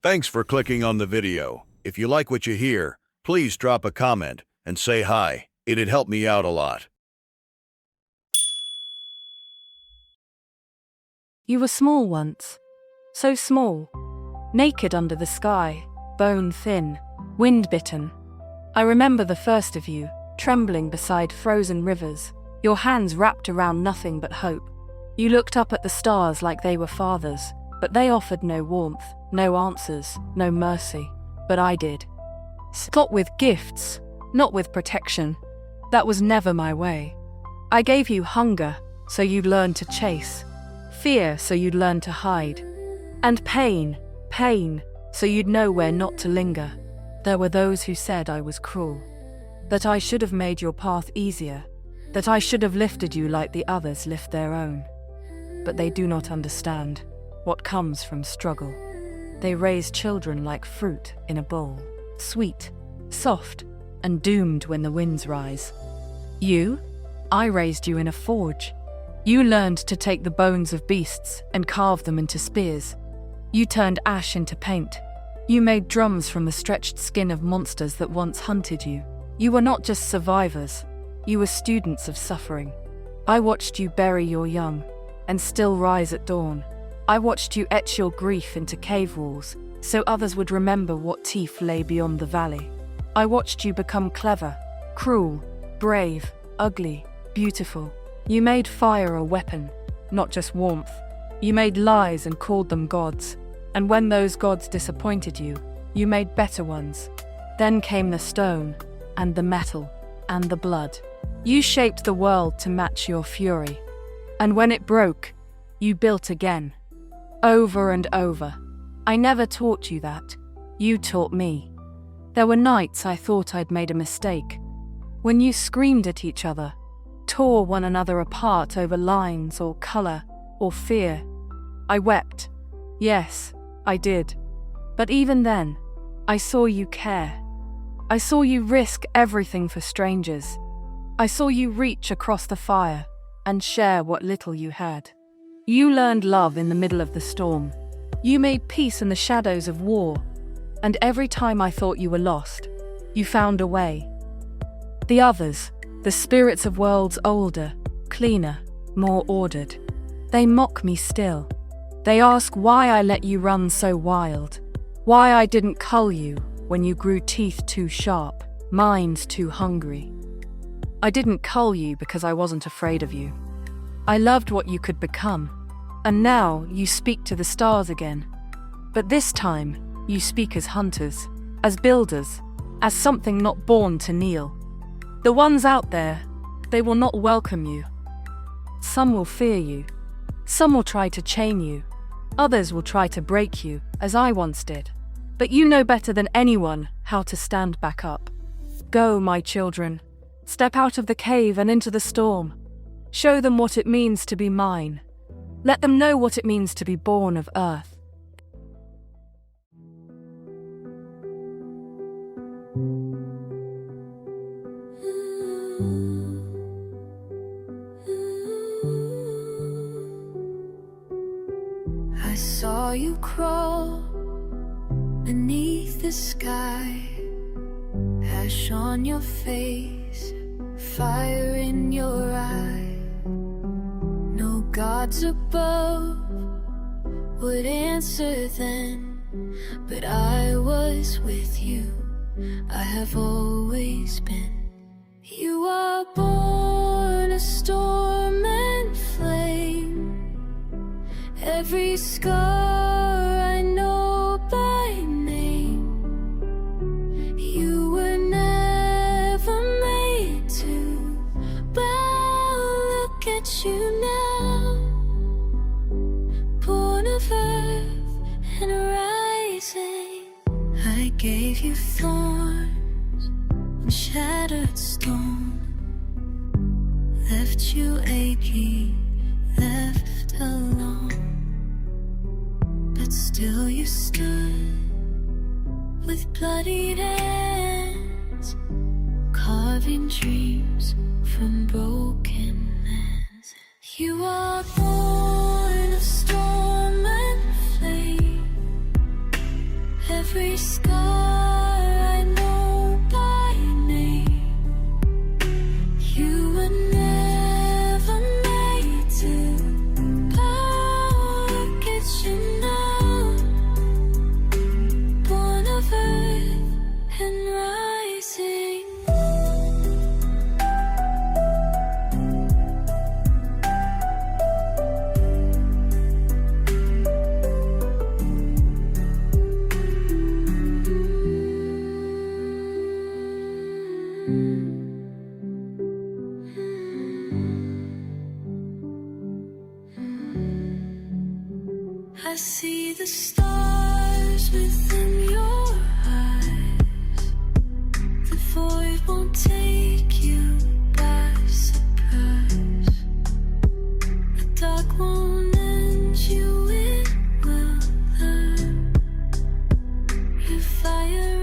Thanks for clicking on the video. If you like what you hear, please drop a comment and say hi. It'd help me out a lot. You were small once, so small, naked under the sky, bone-thin, wind-bitten. I remember the first of you, trembling beside frozen rivers, your hands wrapped around nothing but hope. You looked up at the stars like they were fathers, but they offered no warmth, no answers, no mercy. But I did. Not with gifts, not with protection. That was never my way. I gave you hunger, so you'd learn to chase. Fear, so you'd learn to hide. And pain, so you'd know where not to linger. There were those who said I was cruel, that I should have made your path easier, that I should have lifted you like the others lift their own. But they do not understand what comes from struggle. They raise children like fruit in a bowl, sweet, soft, and doomed when the winds rise. I raised you in a forge. You learned to take the bones of beasts and carve them into spears. You turned ash into paint. You made drums from the stretched skin of monsters that once hunted you. You were not just survivors, you were students of suffering. I watched you bury your young and still rise at dawn. I watched you etch your grief into cave walls so others would remember what teeth lay beyond the valley. I watched you become clever, cruel, brave, ugly, beautiful. You made fire a weapon, not just warmth. You made lies and called them gods. And when those gods disappointed you, you made better ones. Then came the stone, and the metal, and the blood. You shaped the world to match your fury. And when it broke, you built again. Over and over. I never taught you that. You taught me. There were nights I thought I'd made a mistake. When you screamed at each other, tore one another apart over lines or color or fear. I wept. Yes, I did. But even then, I saw you care. I saw you risk everything for strangers. I saw you reach across the fire and share what little you had. You learned love in the middle of the storm. You made peace in the shadows of war. And every time I thought you were lost, you found a way. The others, the spirits of worlds older, cleaner, more ordered, they mock me still. They ask why I let you run so wild, why I didn't cull you when you grew teeth too sharp, minds too hungry. I didn't cull you because I wasn't afraid of you. I loved what you could become, and now you speak to the stars again. But this time, you speak as hunters, as builders, as something not born to kneel. The ones out there, they will not welcome you. Some will fear you. Some will try to chain you. Others will try to break you, as I once did. But you know better than anyone how to stand back up. Go, my children. Step out of the cave and into the storm. Show them what it means to be mine. Let them know what it means to be born of earth. I saw you crawl beneath the sky, ash on your face, fire in your eye. No gods above would answer then, but I was with you, I have always been. You are born a storm and flame. Every scar I know by name. You were never made to bow. Look at you now, born of earth and rising. I gave you thorns and shattered stone, left you aching, left alone. But still you stood with bloodied hands, carving dreams from broken hands. You are born of storm and flame. Every scar I know by name. You were never made to power get you now. Born of earth and rising. I see the stars within your eyes. The void won't take you by surprise. The dark won't end you, it will learn. Your fire